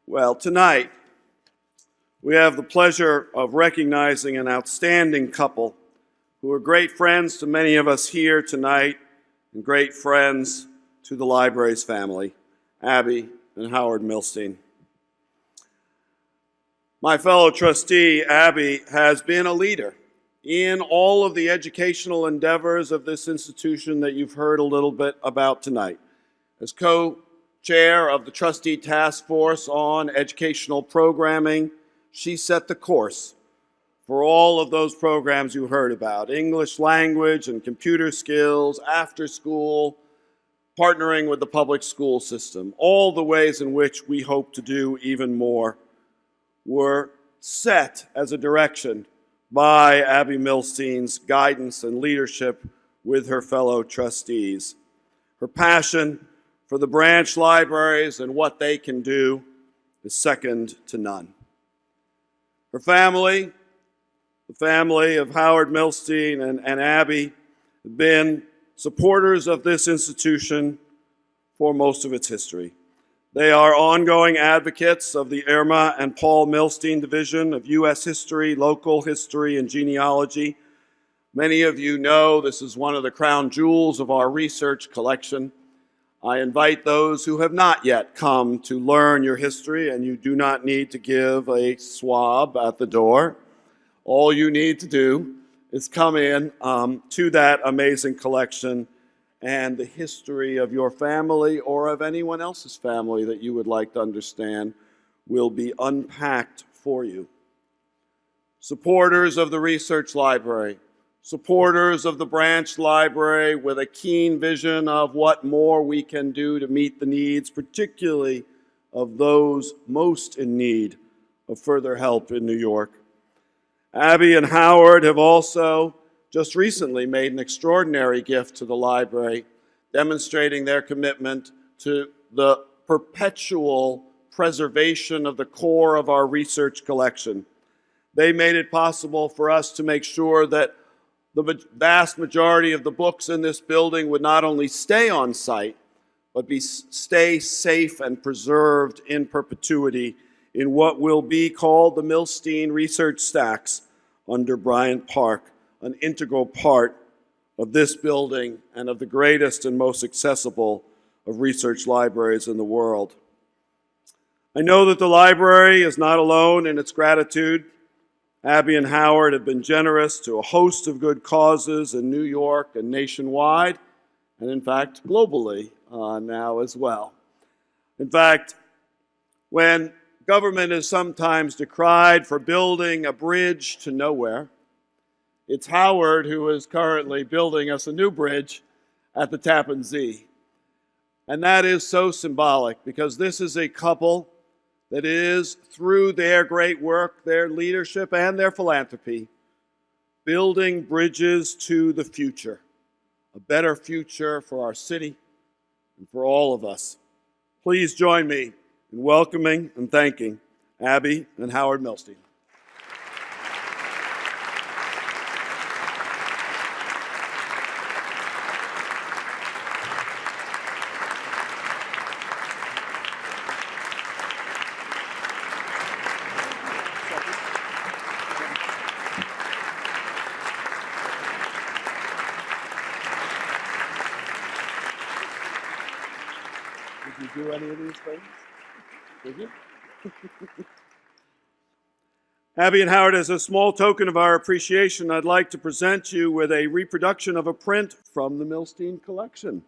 Well, tonight we have the pleasure of recognizing an outstanding couple who are great friends to many of us here tonight and great friends to the library's family, Abby and Howard Milstein. My fellow trustee, Abby, has been a leader in all of the educational endeavors of this institution that you've heard a little bit about tonight. As co-chair of the trustee task force on educational programming, she set the course for all of those programs you heard about: English language and computer skills, after school, partnering with the public school system. All the ways in which we hope to do even more were set as a direction by Abby Milstein's guidance and leadership with her fellow trustees. Her passion for the branch libraries and what they can do is second to none. Her family, the family of Howard Milstein and Abby, have been supporters of this institution for most of its history. They are ongoing advocates of the Irma and Paul Milstein Division of U.S. History, Local History, and Genealogy. Many of you know this is one of the crown jewels of our research collection. I invite those who have not yet come to learn your history, and you do not need to give a swab at the door. All you need to do is come in to that amazing collection, and the history of your family or of anyone else's family that you would like to understand will be unpacked for you. Supporters of the Research Library, supporters of the Branch Library with a keen vision of what more we can do to meet the needs, particularly of those most in need of further help in New York. Abby and Howard have also just recently made an extraordinary gift to the library, demonstrating their commitment to the perpetual preservation of the core of our research collection. They made it possible for us to make sure that the vast majority of the books in this building would not only stay on site, but stay safe and preserved in perpetuity in what will be called the Milstein Research Stacks under Bryant Park, an integral part of this building and of the greatest and most accessible of research libraries in the world. I know that the library is not alone in its gratitude. Abby and Howard have been generous to a host of good causes in New York and nationwide, and in fact, globally now as well. In fact, when government is sometimes decried for building a bridge to nowhere, it's Howard who is currently building us a new bridge at the Tappan Zee. And that is so symbolic because this is a couple that is, through their great work, their leadership, and their philanthropy, building bridges to the future, a better future for our city and for all of us. Please join me in welcoming and thanking Abby and Howard Milstein. Did you do any of these things? Did you? Abby and Howard, as a small token of our appreciation, I'd like to present you with a reproduction of a print from the Milstein collection,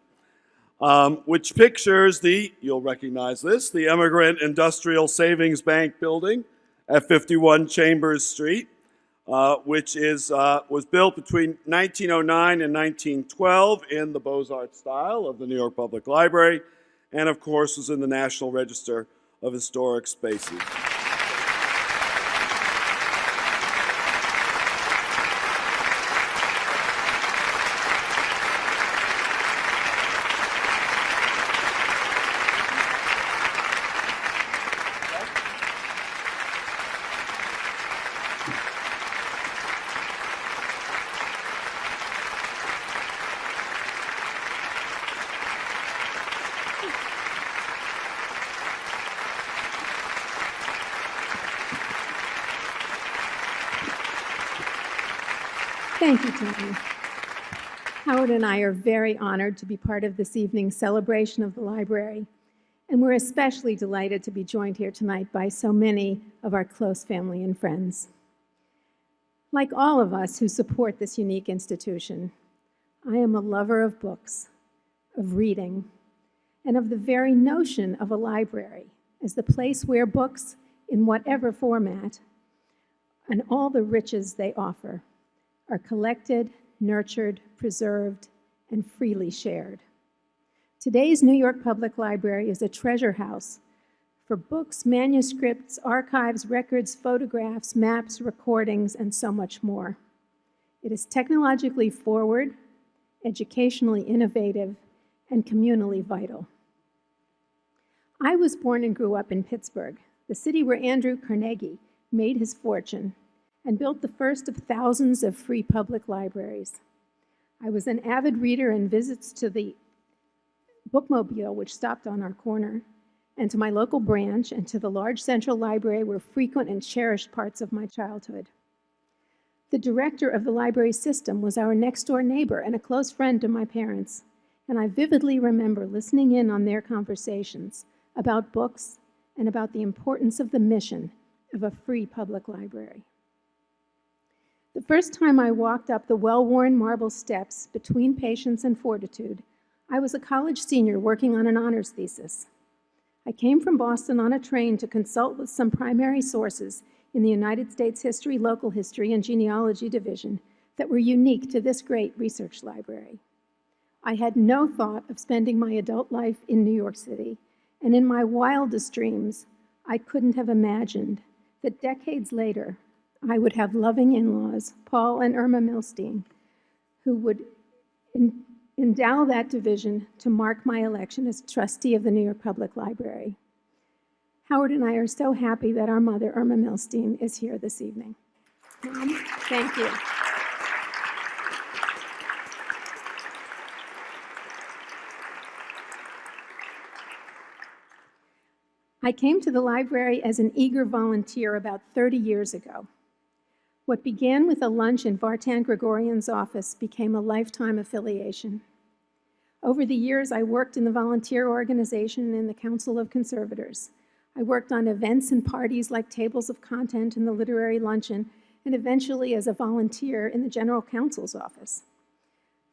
which pictures you'll recognize this, the Emigrant Industrial Savings Bank building at 51 Chambers Street, which was built between 1909 and 1912 in the Beaux-Arts style of the New York Public Library, and of course is in the National Register of Historic Spaces. Thank you, Tony. Howard and I are very honored to be part of this evening's celebration of the library, and we're especially delighted to be joined here tonight by so many of our close family and friends. Like all of us who support this unique institution, I am a lover of books, of reading, and of the very notion of a library as the place where books, in whatever format, and all the riches they offer, are collected, nurtured, preserved, and freely shared. Today's New York Public Library is a treasure house for books, manuscripts, archives, records, photographs, maps, recordings, and so much more. It is technologically forward, educationally innovative, and communally vital. I was born and grew up in Pittsburgh, the city where Andrew Carnegie made his fortune and built the first of thousands of free public libraries. I was an avid reader, and visits to the bookmobile, which stopped on our corner, and to my local branch and to the large central library were frequent and cherished parts of my childhood. The director of the library system was our next-door neighbor and a close friend to my parents, and I vividly remember listening in on their conversations about books and about the importance of the mission of a free public library. The first time I walked up the well-worn marble steps between Patience and Fortitude, I was a college senior working on an honors thesis. I came from Boston on a train to consult with some primary sources in the United States History, Local History, and Genealogy Division that were unique to this great research library. I had no thought of spending my adult life in New York City, and in my wildest dreams, I couldn't have imagined that decades later, I would have loving in-laws, Paul and Irma Milstein, who would endow that division to mark my election as trustee of the New York Public Library. Howard and I are so happy that our mother, Irma Milstein, is here this evening. Mom, thank you. I came to the library as an eager volunteer about 30 years ago. What began with a lunch in Vartan Gregorian's office became a lifetime affiliation. Over the years, I worked in the volunteer organization and in the Council of Conservators. I worked on events and parties like Tables of Content and the Literary Luncheon, and eventually as a volunteer in the General Counsel's office.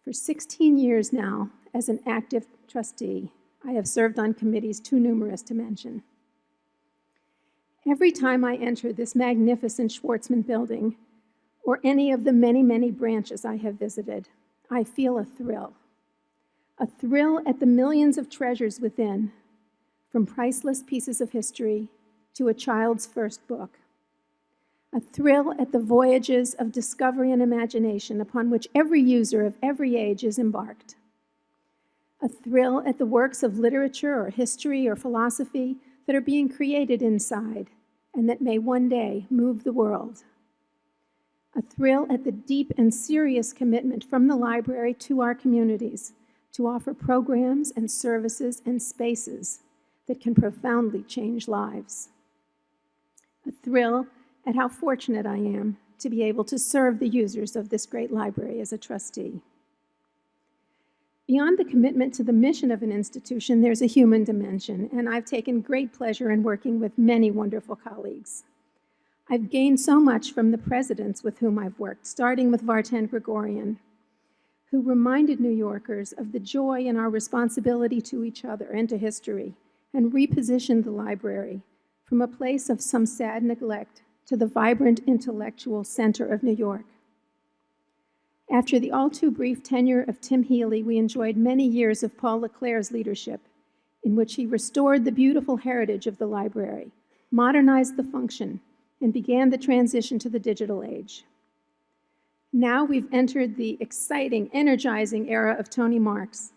For 16 years now, as an active trustee, I have served on committees too numerous to mention. Every time I enter this magnificent Schwartzman building, or any of the many, many branches I have visited, I feel a thrill at the millions of treasures within, from priceless pieces of history to a child's first book. A thrill at the voyages of discovery and imagination upon which every user of every age is embarked. A thrill at the works of literature or history or philosophy that are being created inside and that may one day move the world. A thrill at the deep and serious commitment from the library to our communities to offer programs and services and spaces that can profoundly change lives. A thrill at how fortunate I am to be able to serve the users of this great library as a trustee. Beyond the commitment to the mission of an institution, there's a human dimension, and I've taken great pleasure in working with many wonderful colleagues. I've gained so much from the presidents with whom I've worked, starting with Vartan Gregorian, who reminded New Yorkers of the joy in our responsibility to each other and to history, and repositioned the library from a place of some sad neglect to the vibrant intellectual center of New York. After the all-too-brief tenure of Tim Healy, we enjoyed many years of Paul Leclerc's leadership, in which he restored the beautiful heritage of the library, modernized the function, and began the transition to the digital age. Now we've entered the exciting, energizing era of Tony Marks,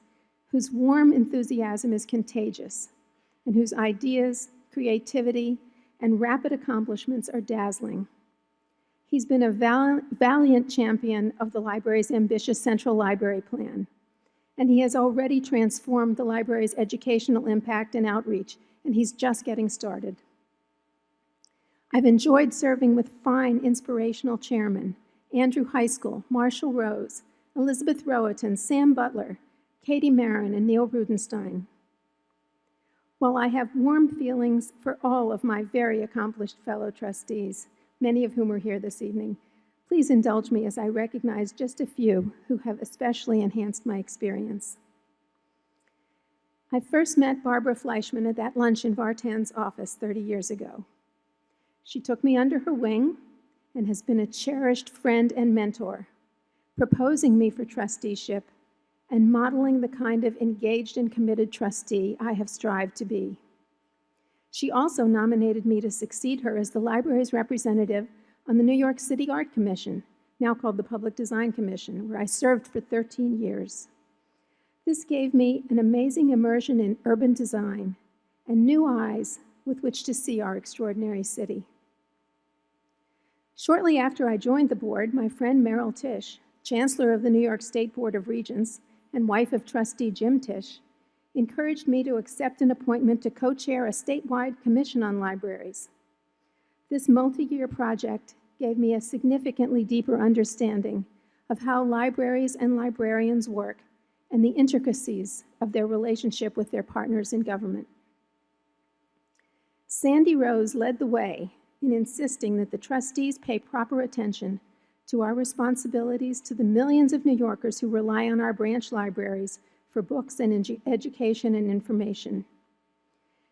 whose warm enthusiasm is contagious, and whose ideas, creativity, and rapid accomplishments are dazzling. He's been a valiant champion of the library's ambitious central library plan, and he has already transformed the library's educational impact and outreach, and he's just getting started. I've enjoyed serving with fine, inspirational chairmen Andrew Heiskell, Marshall Rose, Elizabeth Rowaton, Sam Butler, Katie Marin, and Neil Rudenstein. While I have warm feelings for all of my very accomplished fellow trustees, many of whom are here this evening, please indulge me as I recognize just a few who have especially enhanced my experience. I first met Barbara Fleischman at that lunch in Vartan's office 30 years ago. She took me under her wing and has been a cherished friend and mentor, proposing me for trusteeship and modeling the kind of engaged and committed trustee I have strived to be. She also nominated me to succeed her as the library's representative on the New York City Art Commission, now called the Public Design Commission, where I served for 13 years. This gave me an amazing immersion in urban design and new eyes with which to see our extraordinary city. Shortly after I joined the board, my friend Merrill Tisch, Chancellor of the New York State Board of Regents and wife of Trustee Jim Tisch, encouraged me to accept an appointment to co-chair a statewide commission on libraries. This multi-year project gave me a significantly deeper understanding of how libraries and librarians work and the intricacies of their relationship with their partners in government. Sandy Rose led the way in insisting that the trustees pay proper attention to our responsibilities to the millions of New Yorkers who rely on our branch libraries for books and education and information.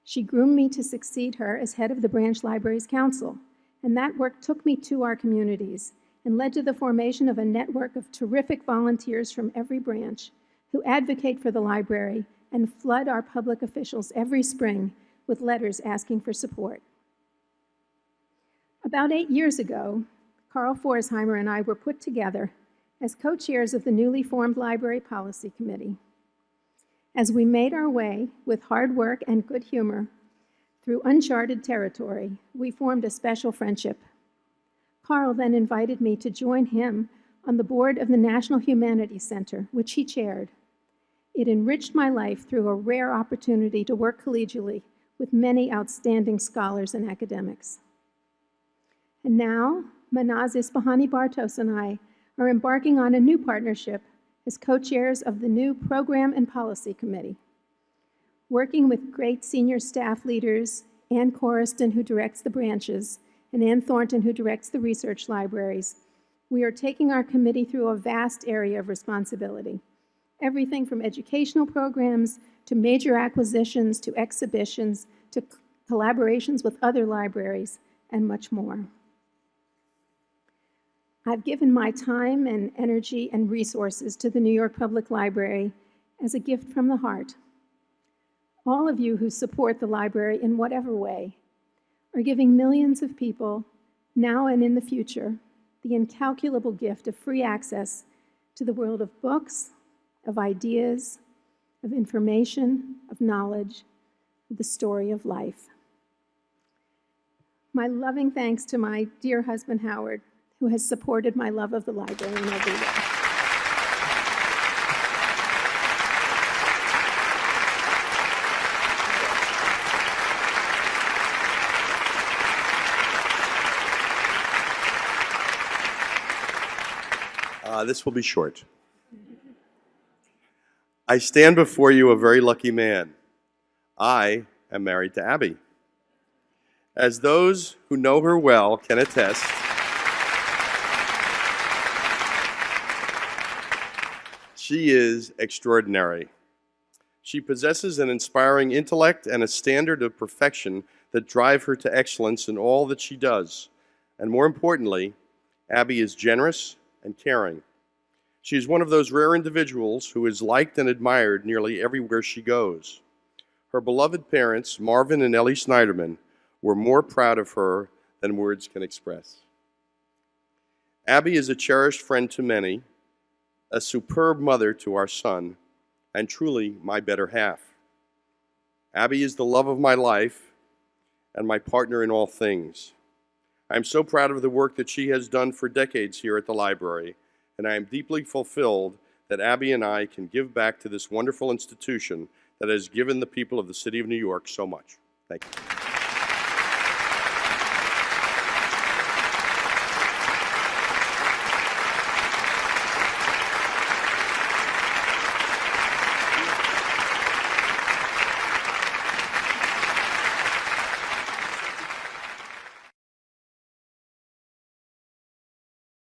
She groomed me to succeed her as head of the Branch Libraries Council, and that work took me to our communities and led to the formation of a network of terrific volunteers from every branch who advocate for the library and flood our public officials every spring with letters asking for support. About 8 years ago, Carl Forsheimer and I were put together as co-chairs of the newly formed Library Policy Committee. As we made our way with hard work and good humor through uncharted territory, we formed a special friendship. Carl then invited me to join him on the board of the National Humanities Center, which he chaired. It enriched my life through a rare opportunity to work collegially with many outstanding scholars and academics. And now, Manaz Isfahani Bartos and I are embarking on a new partnership as co-chairs of the new Program and Policy Committee. Working with great senior staff leaders, Ann Corriston, who directs the branches, and Ann Thornton, who directs the research libraries, we are taking our committee through a vast area of responsibility. Everything from educational programs to major acquisitions to exhibitions to collaborations with other libraries and much more. I've given my time and energy and resources to the New York Public Library as a gift from the heart. All of you who support the library in whatever way are giving millions of people, now and in the future, the incalculable gift of free access to the world of books, of ideas, of information, of knowledge, of the story of life. My loving thanks to my dear husband, Howard, who has supported my love of the library in every way. This will be short. I stand before you a very lucky man. I am married to Abby. As those who know her well can attest, she is extraordinary. She possesses an inspiring intellect and a standard of perfection that drive her to excellence in all that she does. And more importantly, Abby is generous and caring. She is one of those rare individuals who is liked and admired nearly everywhere she goes. Her beloved parents, Marvin and Ellie Snyderman, were more proud of her than words can express. Abby is a cherished friend to many, a superb mother to our son, and truly my better half. Abby is the love of my life and my partner in all things. I am so proud of the work that she has done for decades here at the library, and I am deeply fulfilled that Abby and I can give back to this wonderful institution that has given the people of the city of New York so much. Thank you.